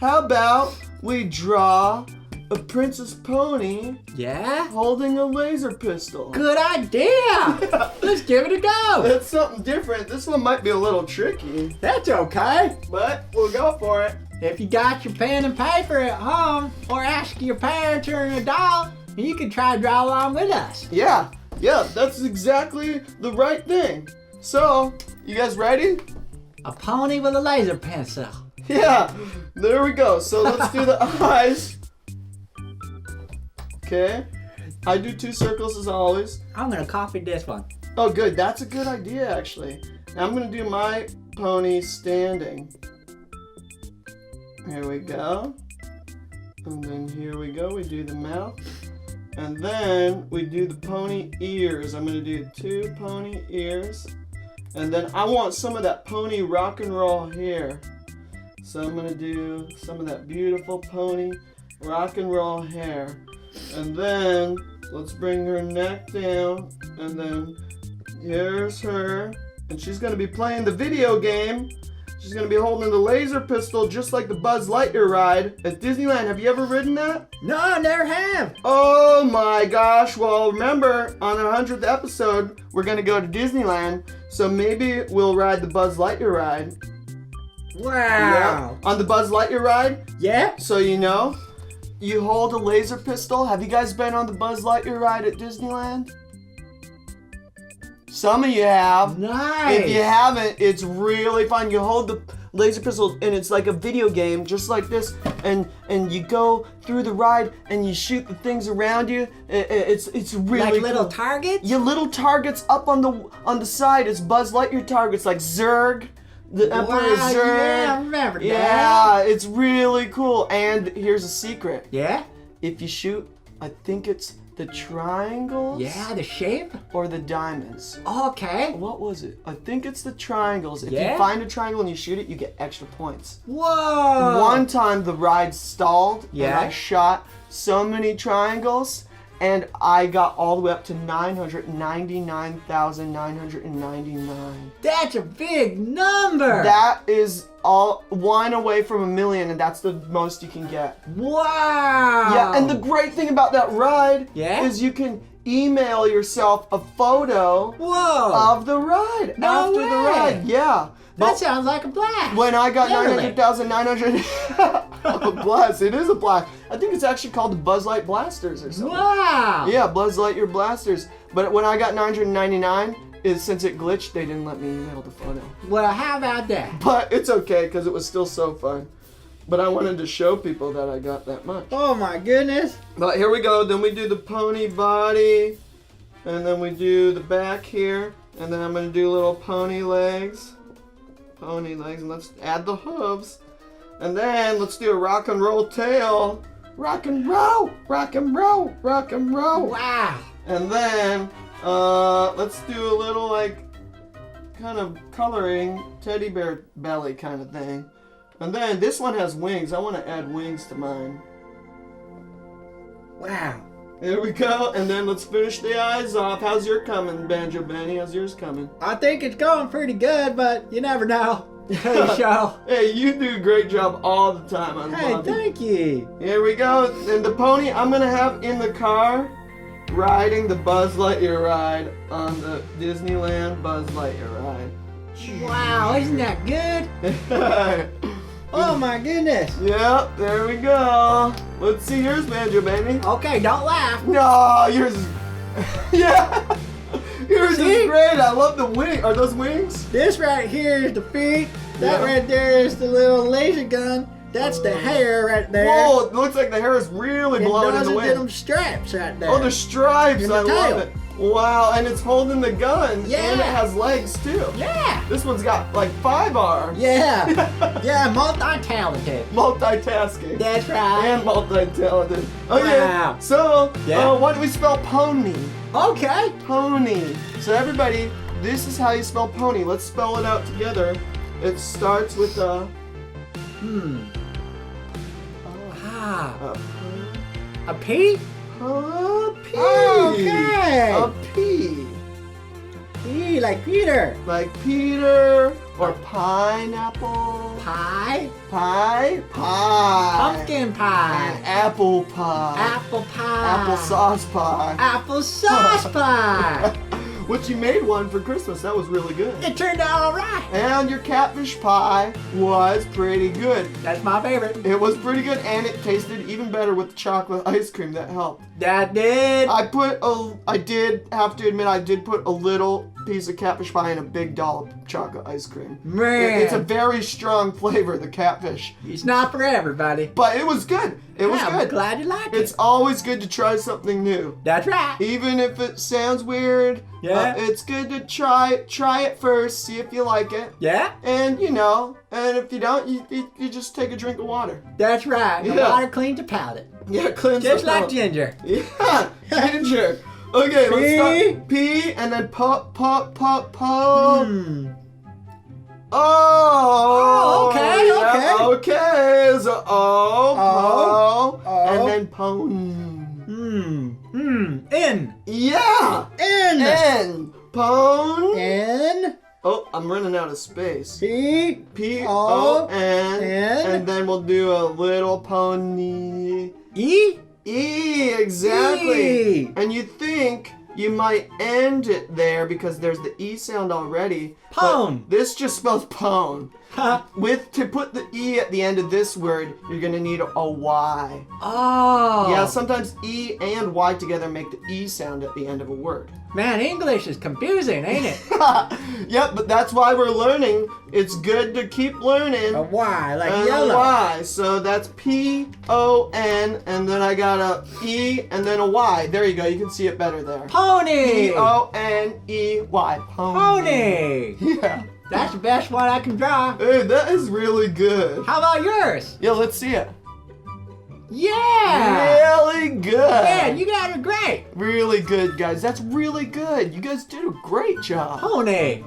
how about we draw a princess pony holding a laser pistol? Good idea. Let's give it a go. That's something different. This one might be a little tricky. That's okay. But we'll go for it. If you got your pen and paper at home, or ask your parents or an adult, you can try to draw along with us. Yeah, that's exactly the right thing. So, you guys ready? A pony with a laser pencil. Yeah, there we go. So let's do the eyes. Okay, I do 2 circles as always. I'm gonna copy this one. Oh good, that's a good idea actually. Now I'm gonna do my pony standing. Here we go. And then here we go, we do the mouth. And then we do the pony ears. I'm gonna do 2 pony ears. And then I want some of that pony rock and roll hair. So I'm gonna do some of that beautiful pony rock and roll hair. And then let's bring her neck down. And then here's her. And she's gonna be playing the video game. She's gonna be holding the laser pistol just like the Buzz Lightyear ride at Disneyland. Have you ever ridden that? No, I never have. Oh my gosh. Well, remember, on our 100th episode, we're gonna go to Disneyland. So maybe we'll ride the Buzz Lightyear ride. Wow. Yeah. On the Buzz Lightyear ride? Yeah? So you know, you hold a laser pistol. Have you guys been on the Buzz Lightyear ride at Disneyland? Some of you have. Nice. If you haven't, it's really fun. You hold the laser pistol and it's like a video game, just like this, and you go through the ride and you shoot the things around you. It's really like little cool. targets? Your little targets up on the side is Buzz Lightyear targets, like Zurg, the Emperor Zurg. Yeah, I remember that. Yeah, it's really cool. And here's a secret. Yeah? If you shoot, I think it's the triangles. Yeah, the shape? Or the diamonds. Okay. What was it? I think it's the triangles. If Yeah? you find a triangle and you shoot it, you get extra points. Whoa. One time the ride stalled and Yeah? I shot so many triangles and I got all the way up to 999,999. That's a big number. That is all one away from 1,000,000, and that's the most you can get. Wow. Yeah, and the great thing about that ride Yeah? is you can email yourself a photo Whoa. of the ride No after the way. ride. Yeah. That sounds like a blast. When I got Literally. 900,900, a blast. It is a blast. I think it's actually called the Buzz Light Blasters or something. Wow. Yeah, Buzz Lightyear Blasters. But when I got 999, since it glitched, they didn't let me email the photo. Well, how about that? But it's okay because it was still so fun. But I wanted to show people that I got that much. Oh my goodness. But here we go. Then we do the pony body. And then we do the back here. And then I'm going to do little pony legs. Pony legs. And let's add the hooves. And then let's do a rock and roll tail. Rock and roll. Rock and roll. Rock and roll. Wow. And then let's do a little like kind of coloring teddy bear belly kind of thing. And then this one has wings. I want to add wings to mine. Wow. There we go. And then let's finish the eyes off. How's yours coming, Banjo Benny? How's yours coming? I think it's going pretty good, but you never know. Hey, show. Hey, you do a great job all the time on Hey, Bobby. thank you. Here we go. And the pony I'm going to have in the car riding the Buzz Lightyear ride on the Disneyland Buzz Lightyear ride. Wow, isn't that good? Oh my goodness. Yep, there we go. Let's see yours, Banjo Baby. Okay, don't laugh. No, yours is... yeah. Yours See? is great. I love the wing. Are those wings? This right here is the feet. That Yeah. right there is the little laser gun. That's the hair right there. Whoa, it looks like the hair is really And blowing in those the are wind. them straps right there. Oh, the stripes. And the I love tail. it. Wow, and it's holding the gun. Yeah. And it has legs, too. Yeah. This one's got like 5 arms. Yeah. Yeah, multi-talented. Multitasking. That's right. And multi-talented. Okay, Wow. so Yeah. why do we spell pony? Okay. Pony. So everybody, this is how you spell pony. Let's spell it out together. It starts with a... Ah. A A P? P. Okay. A P. P like Peter. Like Peter. Or pineapple. Pie. Pie. Pie. Pumpkin And pie. apple pie. Apple pie. Applesauce pie. Applesauce pie. Which you made one for Christmas. That was really good. It turned out all right. And your catfish pie was pretty good. That's my favorite. It was pretty good, and it tasted even better with the chocolate ice cream. That helped. That did. I did have to admit, I did put a little piece of catfish pie in a big dollop of chocolate ice cream. Man. It's a very strong flavor, the catfish. It's not for everybody. But it was good. It was I'm good. glad you liked It's it. always good to try something new. That's right. Even if it sounds weird, Yeah. it's good to try it first, see if you like it. Yeah? And and if you don't, you just take a drink of water. That's right. The Yeah. water cleans the palate. Yeah, cleanse Just the like palate. ginger. Yeah, ginger. Okay, let's P. start. P and then po. Hmm. Oh. okay, yeah, okay. So po, O. and then pone. In. Yeah. In. N. Pone. N. Oh, I'm running out of space. P. P-O-N. N. And then we'll do a little pony. E. E, exactly. E. And you think you might end it there because there's the E sound already. but Pone. This just spells pone. To put the E at the end of this word, you're gonna need a Y. Oh. Yeah, sometimes E and Y together make the E sound at the end of a word. Man, English is confusing, ain't it? Yep, but that's why we're learning. It's good to keep learning. A Y, like And yellow. a Y. So that's P-O-N, and then I got a E and then a Y. There you go. You can see it better there. Pony. P-O-N-E-Y. Pony. Yeah. That's the best one I can draw. Hey, that is really good. How about yours? Yeah, let's see it. Yeah. Really good. Man, you got it great. Really good, guys. That's really good. You guys did a great job. Pony.